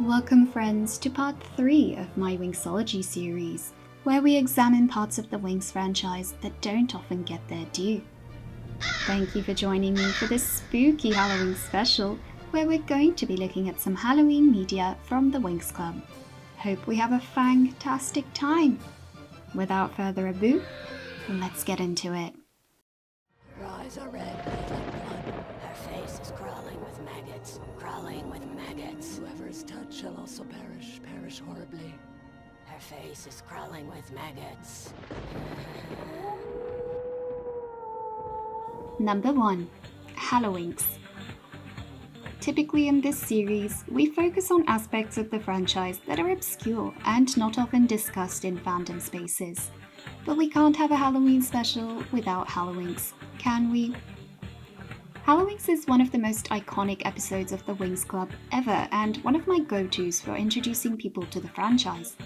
Welcome friends to part 3 of my Winxology series, where we examine parts of the Winx franchise that don't often get their due. Thank you for joining me for this spooky Halloween special, where we're going to be looking at some Halloween media from the Winx Club. Hope we have a fantastic time! Without further ado, let's get into it. Her eyes are red like blood. Her face is crawling with maggots. Whoever's touch shall also perish horribly. Her face is crawling with maggots. Number 1. Hallowinx. Typically in this series, we focus on aspects of the franchise that are obscure and not often discussed in fandom spaces. But we can't have a Halloween special without Hallowinx, can we? Hallowinx is one of the most iconic episodes of the Winx Club ever and one of my go-tos for introducing people to the franchise.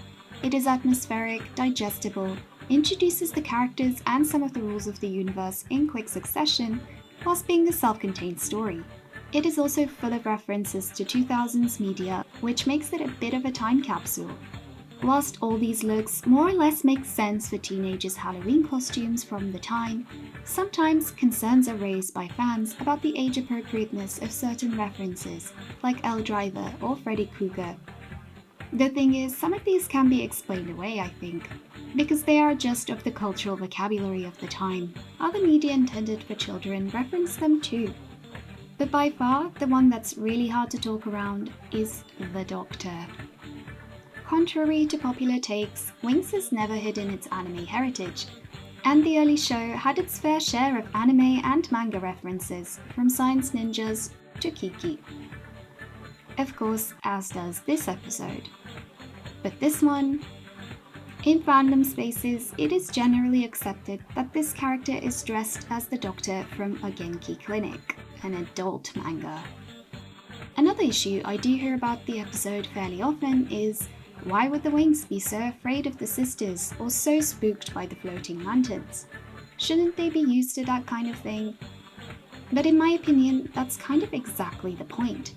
It is atmospheric, digestible, introduces the characters and some of the rules of the universe in quick succession, whilst being a self-contained story. It is also full of references to 2000s media, which makes it a bit of a time capsule. Whilst all these looks more or less make sense for teenagers' Halloween costumes from the time, sometimes concerns are raised by fans about the age appropriateness of certain references, like Elle Driver or Freddy Krueger. The thing is, some of these can be explained away, I think, because they are just of the cultural vocabulary of the time. Other media intended for children reference them too. But by far, the one that's really hard to talk around is the Doctor. Contrary to popular takes, Winx has never hidden its anime heritage, and the early show had its fair share of anime and manga references, from Science Ninjas to Kiki. Of course, as does this episode. But this one, in fandom spaces, it is generally accepted that this character is dressed as the Doctor from a Genki Clinic, an adult manga. Another issue I do hear about the episode fairly often is, why would the Winx be so afraid of the sisters or so spooked by the floating lanterns? Shouldn't they be used to that kind of thing? But in my opinion, that's kind of exactly the point.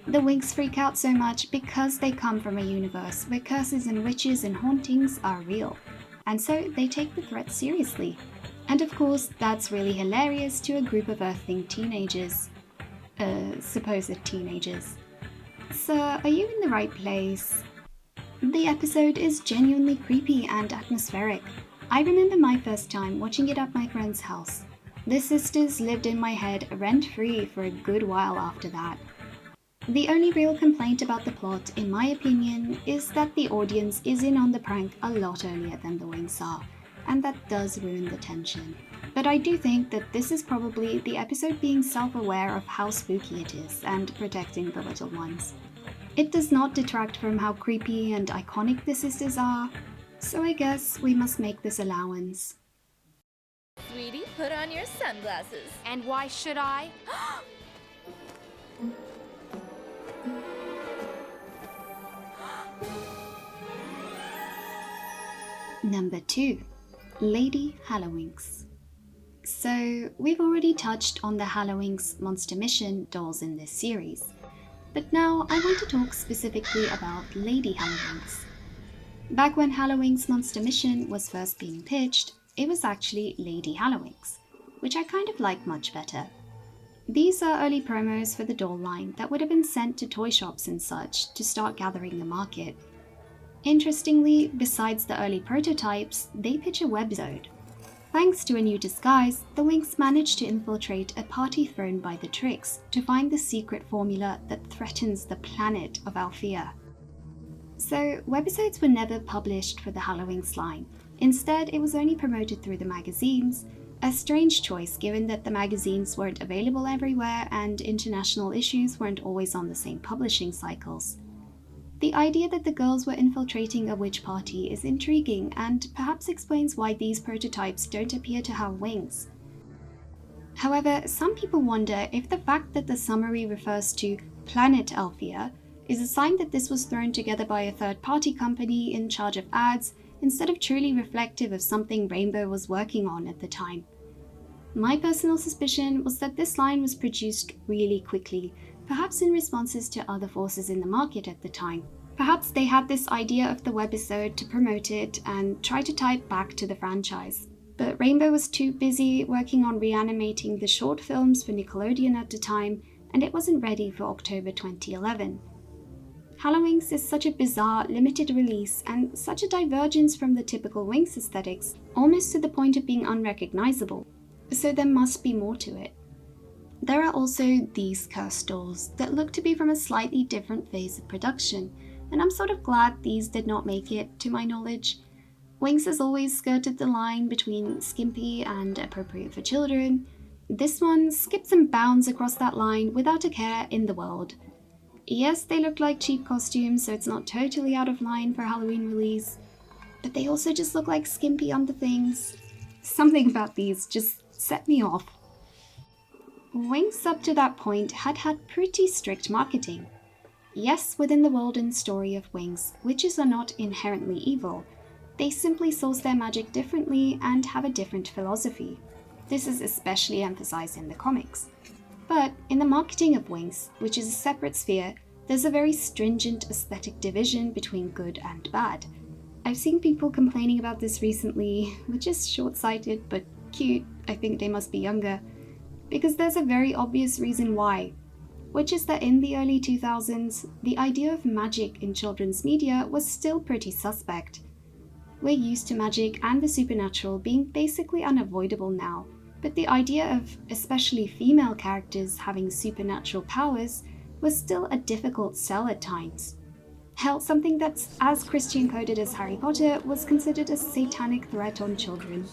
The Winx freak out so much because they come from a universe where curses and witches and hauntings are real, and so they take the threat seriously. And of course, that's really hilarious to a group of Earthling teenagers. Supposed teenagers. So, are you in the right place? The episode is genuinely creepy and atmospheric. I remember my first time watching it at my friend's house. The sisters lived in my head rent-free for a good while after that. The only real complaint about the plot, in my opinion, is that the audience is in on the prank a lot earlier than the Winx are, and that does ruin the tension. But I do think that this is probably the episode being self-aware of how spooky it is and protecting the little ones. It does not detract from how creepy and iconic the sisters are, so I guess we must make this allowance. Sweetie, put on your sunglasses. And why should I? Number 2. Lady Hallowinx. So, we've already touched on the Hallowinx Monster Mission dolls in this series. But now I want to talk specifically about Lady Hallowinx. Back when Hallowinx Monster Mission was first being pitched, it was actually Lady Hallowinx, which I kind of like much better. These are early promos for the doll line that would have been sent to toy shops and such to start gathering the market. Interestingly, besides the early prototypes, they pitch a webisode. Thanks to a new disguise, the Winx managed to infiltrate a party thrown by the Tricks to find the secret formula that threatens the planet of Althea. So, webisodes were never published for the Hallowinx line. Instead, it was only promoted through the magazines, a strange choice given that the magazines weren't available everywhere and international issues weren't always on the same publishing cycles. The idea that the girls were infiltrating a witch party is intriguing and perhaps explains why these prototypes don't appear to have wings. However, some people wonder if the fact that the summary refers to Planet Althea is a sign that this was thrown together by a third-party company in charge of ads instead of truly reflective of something Rainbow was working on at the time. My personal suspicion was that this line was produced really quickly, perhaps in responses to other forces in the market at the time. Perhaps they had this idea of the webisode to promote it and try to tie it back to the franchise. But Rainbow was too busy working on reanimating the short films for Nickelodeon at the time, and it wasn't ready for October 2011. Hallowinx is such a bizarre, limited release and such a divergence from the typical Winx aesthetics, almost to the point of being unrecognizable. So there must be more to it. There are also these cursed dolls that look to be from a slightly different phase of production, and I'm sort of glad these did not make it, to my knowledge. Winx has always skirted the line between skimpy and appropriate for children. This one skips and bounds across that line without a care in the world. Yes, they look like cheap costumes, so it's not totally out of line for a Halloween release, but they also just look like skimpy underthings. Something about these just set me off. Winx up to that point had pretty strict marketing. Yes, within the world and story of Winx, witches are not inherently evil. They simply source their magic differently and have a different philosophy. This is especially emphasized in the comics. But in the marketing of Winx, which is a separate sphere, there's a very stringent aesthetic division between good and bad. I've seen people complaining about this recently, which is short-sighted but cute. I think they must be younger. Because there's a very obvious reason why, which is that in the early 2000s, the idea of magic in children's media was still pretty suspect. We're used to magic and the supernatural being basically unavoidable now, but the idea of especially female characters having supernatural powers was still a difficult sell at times. Hell, something that's as Christian-coded as Harry Potter was considered a satanic threat on children.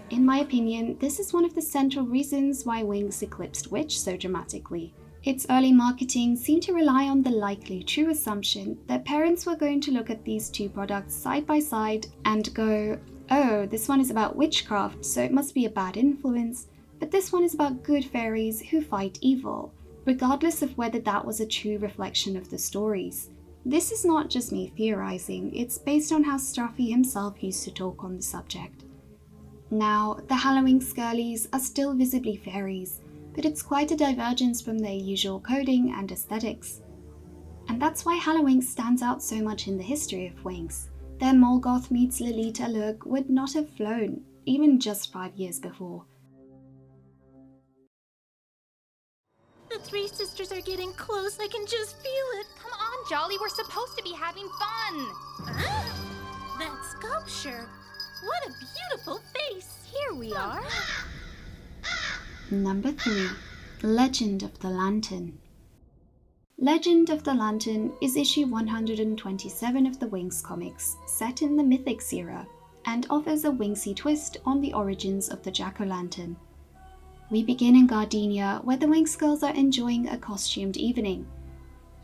In my opinion, this is one of the central reasons why Winx eclipsed Witch so dramatically. Its early marketing seemed to rely on the likely true assumption that parents were going to look at these two products side by side and go, oh, this one is about witchcraft, so it must be a bad influence, but this one is about good fairies who fight evil, regardless of whether that was a true reflection of the stories. This is not just me theorizing, it's based on how Straffy himself used to talk on the subject. Now, the Hallowinx girlies are still visibly fairies, but it's quite a divergence from their usual coding and aesthetics. And that's why Hallowinx stands out so much in the history of Winx. Their Morgoth meets Lolita look would not have flown, even just 5 years before. The three sisters are getting close. I can just feel it. Come on, Jolly. We're supposed to be having fun. That sculpture. What a beautiful face. Here we are. Number 3. Legend of the Lantern. Legend of the Lantern is issue 127 of the Winx comics, set in the Mythics era, and offers a Winxy twist on the origins of the Jack-o'-lantern. We begin in Gardenia, where the Winx girls are enjoying a costumed evening.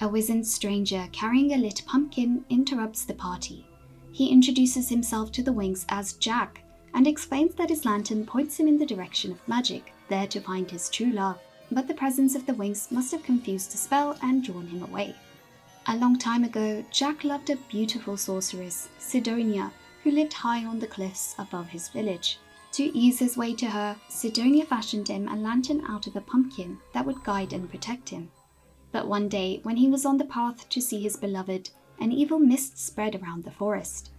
A wizened stranger carrying a lit pumpkin interrupts the party. He introduces himself to the Winx as Jack, and explains that his lantern points him in the direction of magic, there to find his true love. But the presence of the Winx must have confused the spell and drawn him away. A long time ago, Jack loved a beautiful sorceress, Sidonia, who lived high on the cliffs above his village. To ease his way to her, Sidonia fashioned him a lantern out of a pumpkin that would guide and protect him. But one day, when he was on the path to see his beloved, an evil mist spread around the forest.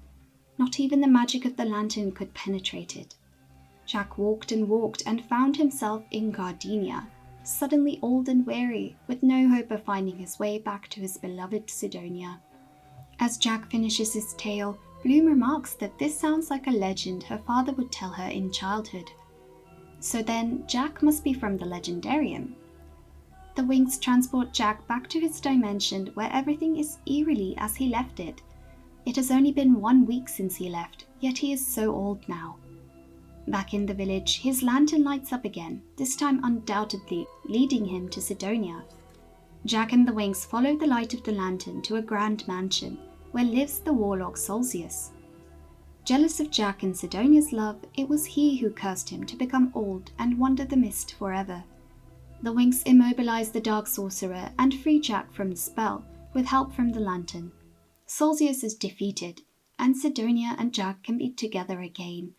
Not even the magic of the lantern could penetrate it. Jack walked and found himself in Gardenia, suddenly old and weary, with no hope of finding his way back to his beloved Sidonia. As Jack finishes his tale, Bloom remarks that this sounds like a legend her father would tell her in childhood. So then, Jack must be from the Legendarium. The Winx transport Jack back to his dimension where everything is eerily as he left it. It has only been 1 week since he left, yet he is so old now. Back in the village, his lantern lights up again, this time undoubtedly leading him to Sidonia. Jack and the Winx follow the light of the lantern to a grand mansion, where lives the warlock Solsius. Jealous of Jack and Sidonia's love, it was he who cursed him to become old and wander the mist forever. The Winx immobilize the dark sorcerer and free Jack from the spell, with help from the lantern. Solsius is defeated, and Sidonia and Jack can be together again.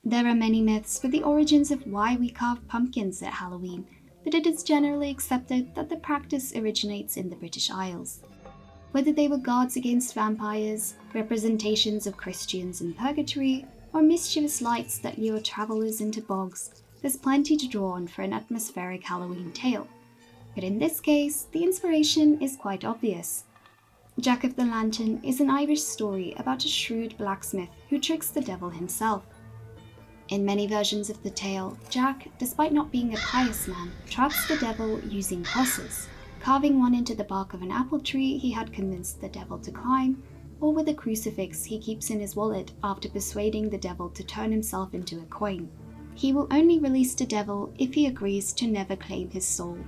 There are many myths for the origins of why we carve pumpkins at Halloween, but it is generally accepted that the practice originates in the British Isles. Whether they were guards against vampires, representations of Christians in purgatory, or mischievous lights that lure travellers into bogs, there's plenty to draw on for an atmospheric Halloween tale. But in this case, the inspiration is quite obvious. Jack of the Lantern is an Irish story about a shrewd blacksmith who tricks the devil himself. In many versions of the tale, Jack, despite not being a pious man, traps the devil using crosses, carving one into the bark of an apple tree he had convinced the devil to climb, or with a crucifix he keeps in his wallet after persuading the devil to turn himself into a coin. He will only release the devil if he agrees to never claim his soul.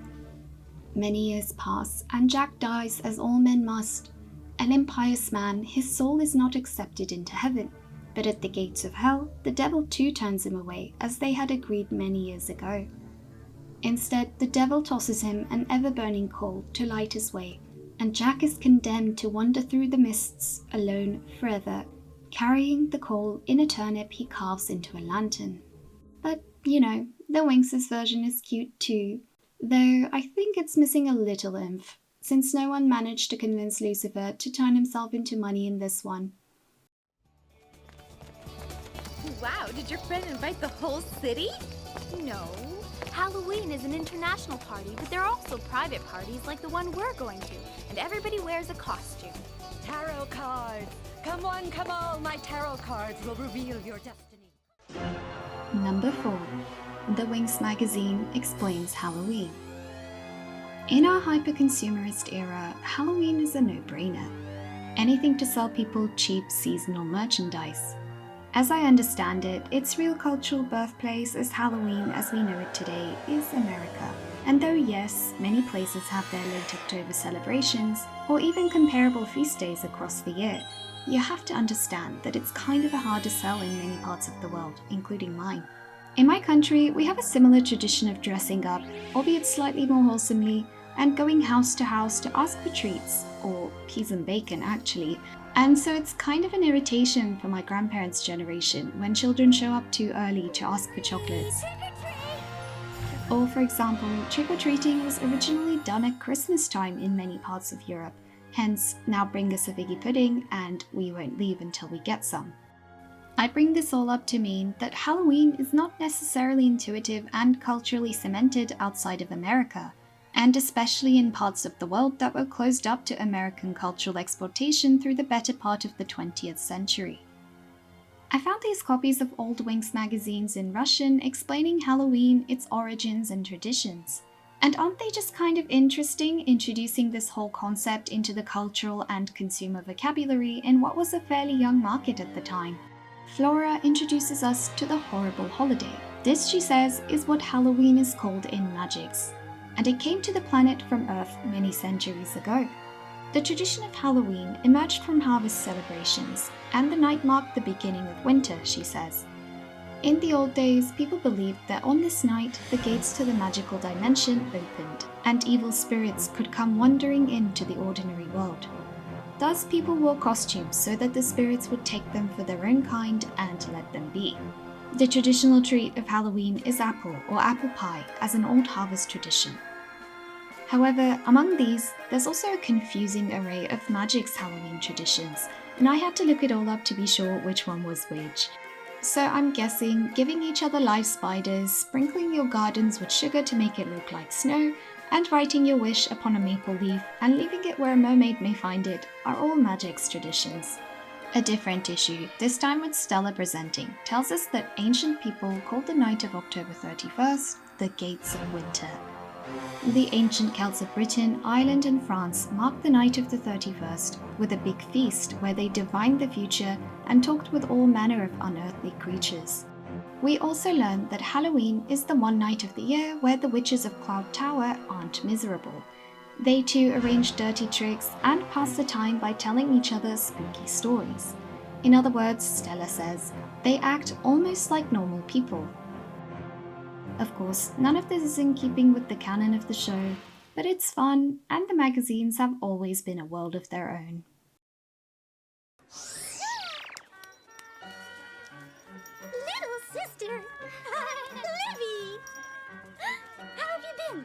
Many years pass, and Jack dies as all men must. An impious man, his soul is not accepted into heaven, but at the gates of hell, the devil too turns him away, as they had agreed many years ago. Instead, the devil tosses him an ever-burning coal to light his way, and Jack is condemned to wander through the mists, alone forever, carrying the coal in a turnip he carves into a lantern. But, you know, the Winx's version is cute too, though I think it's missing a little oomph, since no one managed to convince Lucifer to turn himself into money in this one. Wow, did your friend invite the whole city? No. Halloween is an international party, but there are also private parties like the one we're going to, and everybody wears a costume. Tarot cards! Come one, come all, my tarot cards will reveal your destiny. Number 4. The Winx magazine explains Halloween. In our hyper-consumerist era, Halloween is a no-brainer. Anything to sell people cheap seasonal merchandise. As I understand it, its real cultural birthplace as Halloween as we know it today is America. And though yes, many places have their late October celebrations, or even comparable feast days across the year, you have to understand that it's kind of hard to sell in many parts of the world, including mine. In my country, we have a similar tradition of dressing up, albeit slightly more wholesomely, and going house to house to ask for treats, or peas and bacon actually, and so it's kind of an irritation for my grandparents' generation when children show up too early to ask for chocolates. Or for example, trick-or-treating was originally done at Christmas time in many parts of Europe, hence now bring us a figgy pudding and we won't leave until we get some. I bring this all up to mean that Halloween is not necessarily intuitive and culturally cemented outside of America, and especially in parts of the world that were closed up to American cultural exploitation through the better part of the 20th century. I found these copies of old Winx magazines in Russian explaining Halloween, its origins and traditions. And aren't they just kind of interesting, introducing this whole concept into the cultural and consumer vocabulary in what was a fairly young market at the time? Flora introduces us to the horrible holiday. This, she says, is what Halloween is called in Magix, and it came to the planet from Earth many centuries ago. The tradition of Halloween emerged from harvest celebrations, and the night marked the beginning of winter, she says. In the old days, people believed that on this night, the gates to the magical dimension opened, and evil spirits could come wandering into the ordinary world. Thus, people wore costumes so that the spirits would take them for their own kind and let them be. The traditional treat of Halloween is apple or apple pie as an old harvest tradition. However, among these, there's also a confusing array of Magix Halloween traditions, and I had to look it all up to be sure which one was which. So I'm guessing giving each other live spiders, sprinkling your gardens with sugar to make it look like snow, and writing your wish upon a maple leaf and leaving it where a mermaid may find it are all Magix traditions. A different issue, this time with Stella presenting, tells us that ancient people called the night of October 31st the Gates of Winter. The ancient Celts of Britain, Ireland and France marked the night of the 31st with a big feast where they divined the future and talked with all manner of unearthly creatures. We also learned that Halloween is the one night of the year where the witches of Cloudtower aren't miserable. They too arrange dirty tricks and pass the time by telling each other spooky stories. In other words, Stella says, they act almost like normal people. Of course, none of this is in keeping with the canon of the show, but it's fun, and the magazines have always been a world of their own. Little sister! Livy! How have you been,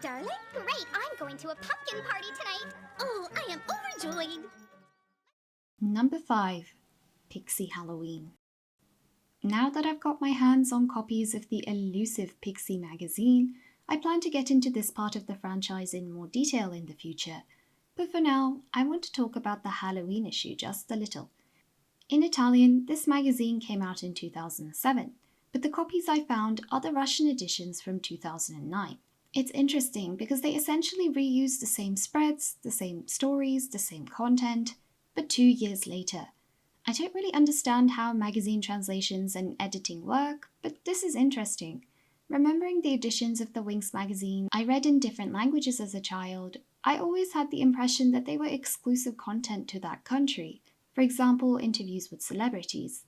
I'm going to a pumpkin party tonight. Oh, I am overjoyed. Number 5. Pixie Halloween. Now that I've got my hands on copies of the elusive Pixie magazine, I plan to get into this part of the franchise in more detail in the future. But for now, I want to talk about the Halloween issue just a little. In Italian, this magazine came out in 2007, but the copies I found are the Russian editions from 2009. It's interesting because they essentially reuse the same spreads, the same stories, the same content, but 2 years later. I don't really understand how magazine translations and editing work, but this is interesting. Remembering the editions of the Winx magazine I read in different languages as a child, I always had the impression that they were exclusive content to that country, for example, interviews with celebrities.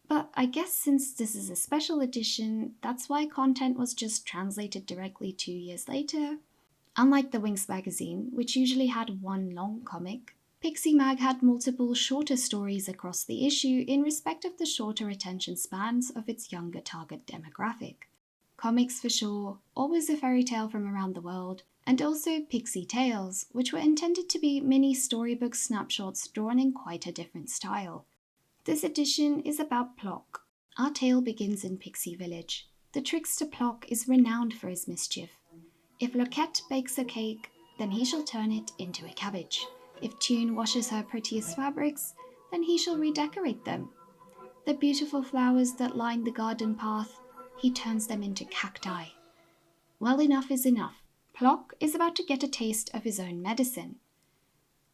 But I guess since this is a special edition, that's why content was just translated directly 2 years later. Unlike the Winx magazine, which usually had one long comic, Pixie Mag had multiple shorter stories across the issue in respect of the shorter attention spans of its younger target demographic. Comics for sure, always a fairy tale from around the world, and also Pixie Tales, which were intended to be mini storybook snapshots drawn in quite a different style. This edition is about Plock. Our tale begins in Pixie Village. The trickster Plock is renowned for his mischief. If Loquette bakes a cake, then he shall turn it into a cabbage. If Tune washes her prettiest fabrics, then he shall redecorate them. The beautiful flowers that line the garden path, he turns them into cacti. Well, enough is enough. Plock is about to get a taste of his own medicine.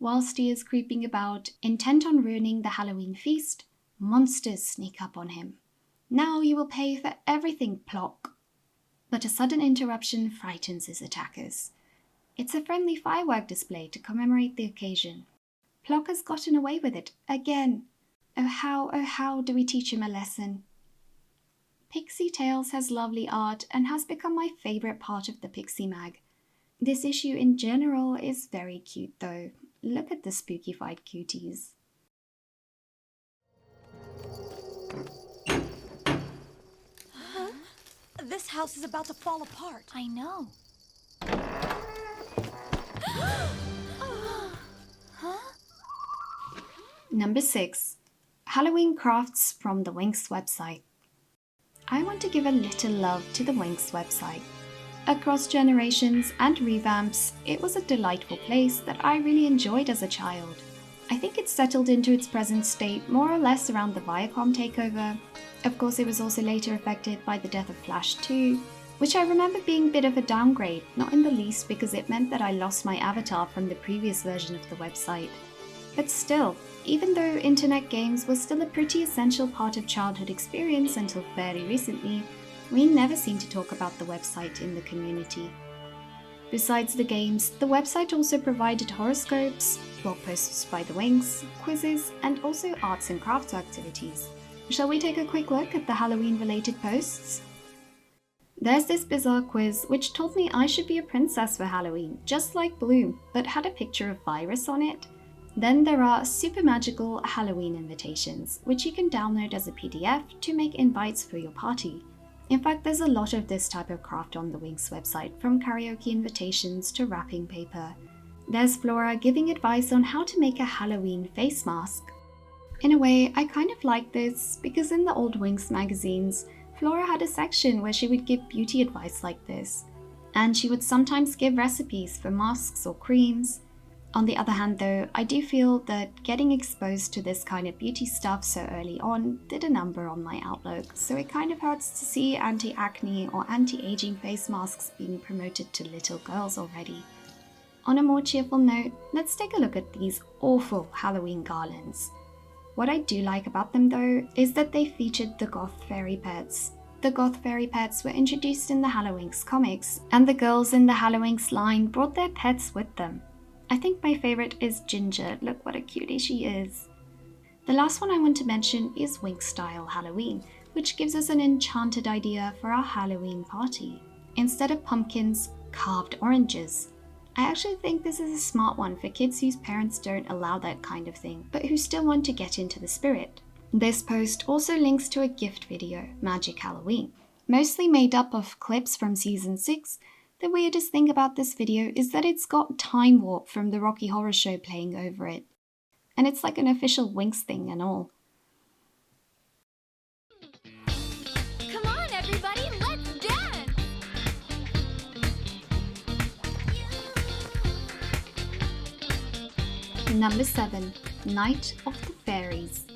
Whilst he is creeping about, intent on ruining the Halloween feast, monsters sneak up on him. Now you will pay for everything, Plock. But a sudden interruption frightens his attackers. It's a friendly firework display to commemorate the occasion. Plock has gotten away with it again. Oh how do we teach him a lesson? Pixie Tales has lovely art and has become my favourite part of the Pixie Mag. This issue in general is very cute though. Look at the spookified cuties. Huh? This house is about to fall apart. I know. Number 6. Halloween crafts from the Winx website. I want to give a little love to the Winx website. Across generations and revamps, it was a delightful place that I really enjoyed as a child. I think it settled into its present state more or less around the Viacom takeover. Of course, it was also later affected by the death of Flash 2, which I remember being a bit of a downgrade, not in the least because it meant that I lost my avatar from the previous version of the website. But still, even though internet games were still a pretty essential part of childhood experience until fairly recently, we never seemed to talk about the website in the community. Besides the games, the website also provided horoscopes, blog posts by the Winx, quizzes, and also arts and crafts activities. Shall we take a quick look at the Halloween-related posts? There's this bizarre quiz which told me I should be a princess for Halloween, just like Bloom, but had a picture of Virus on it. Then there are super magical Halloween invitations, which you can download as a PDF to make invites for your party. In fact, there's a lot of this type of craft on the Winx website, from karaoke invitations to wrapping paper. There's Flora giving advice on how to make a Halloween face mask. In a way, I kind of like this, because in the old Winx magazines, Flora had a section where she would give beauty advice like this, and she would sometimes give recipes for masks or creams. On the other hand though, I do feel that getting exposed to this kind of beauty stuff so early on did a number on my outlook, so it kind of hurts to see anti-acne or anti-aging face masks being promoted to little girls already. On a more cheerful note, let's take a look at these awful Halloween garlands. What I do like about them though is that they featured the goth fairy pets. The goth fairy pets were introduced in the Hallowinx comics, and the girls in the Hallowinx line brought their pets with them. I think my favourite is Ginger. Look what a cutie she is. The last one I want to mention is Winx Halloween, which gives us an enchanted idea for our Halloween party. Instead of pumpkins, carved oranges. I actually think this is a smart one for kids whose parents don't allow that kind of thing, but who still want to get into the spirit. This post also links to a gift video, Magic Halloween, mostly made up of clips from Season 6, The weirdest thing about this video is that it's got Time Warp from the Rocky Horror Show playing over it. And it's like an official Winx thing and all. Come on, everybody, let's dance! Number 7. Night of the Fairies.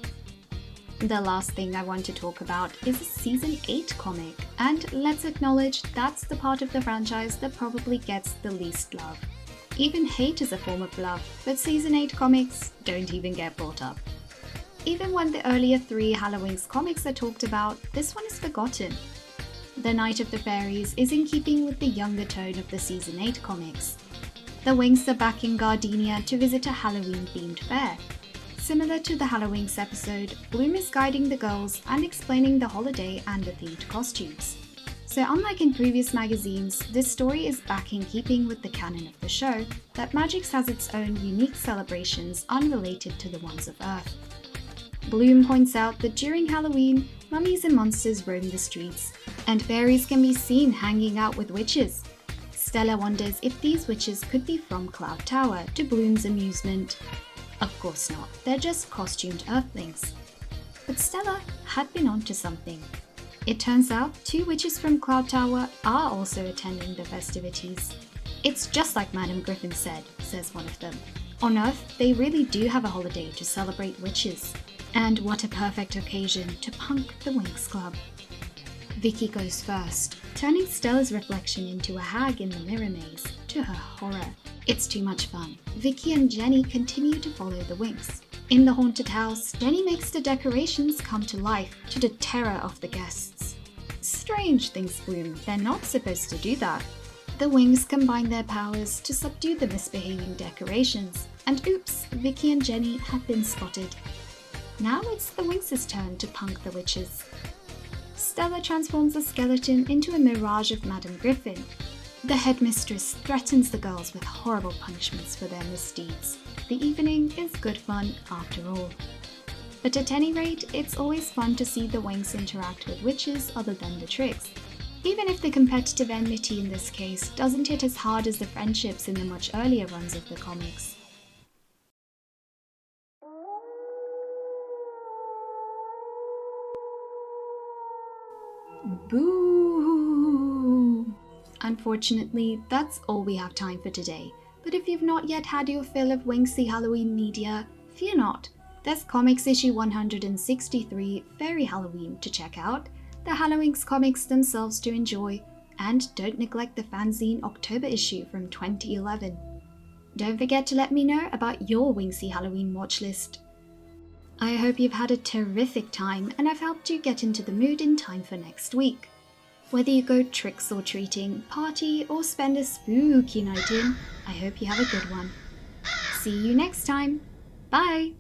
The last thing I want to talk about is a Season 8 comic, and let's acknowledge that's the part of the franchise that probably gets the least love. Even hate is a form of love, but Season 8 comics don't even get brought up. Even when the earlier 3 Hallowinx comics are talked about, this one is forgotten. The Night of the Fairies is in keeping with the younger tone of the Season 8 comics. The Winx are back in Gardenia to visit a Halloween-themed fair. Similar to the Hallowinx episode, Bloom is guiding the girls and explaining the holiday and the themed costumes. So unlike in previous magazines, this story is back in keeping with the canon of the show, that Magix has its own unique celebrations unrelated to the ones of Earth. Bloom points out that during Halloween, mummies and monsters roam the streets, and fairies can be seen hanging out with witches. Stella wonders if these witches could be from Cloudtower, to Bloom's amusement. Of course not, they're just costumed Earthlings. But Stella had been onto something. It turns out 2 witches from Cloudtower are also attending the festivities. It's just like Madame Griffin said, says one of them. On Earth, they really do have a holiday to celebrate witches. And what a perfect occasion to punk the Winx Club. Vicky goes first, turning Stella's reflection into a hag in the mirror maze, to her horror. It's too much fun. Vicky and Jenny continue to follow the Winx. In the haunted house, Jenny makes the decorations come to life, to the terror of the guests. Strange, thinks Bloom, they're not supposed to do that. The Winx combine their powers to subdue the misbehaving decorations, and oops, Vicky and Jenny have been spotted. Now it's the Winx's turn to punk the witches. Stella transforms the skeleton into a mirage of Madame Griffin. The headmistress threatens the girls with horrible punishments for their misdeeds. The evening is good fun after all. But at any rate, it's always fun to see the Winx interact with witches other than the tricks. Even if the competitive enmity in this case doesn't hit as hard as the friendships in the much earlier runs of the comics. Boo! Unfortunately, that's all we have time for today. But if you've not yet had your fill of Winxy Halloween media, fear not. There's Comics issue 163, Fairy Halloween, to check out, the Hallowinx comics themselves to enjoy, and don't neglect the fanzine October issue from 2011. Don't forget to let me know about your Winxy Halloween watchlist. I hope you've had a terrific time and I've helped you get into the mood in time for next week. Whether you go tricks or treating, party, or spend a spooky night in, I hope you have a good one. See you next time. Bye!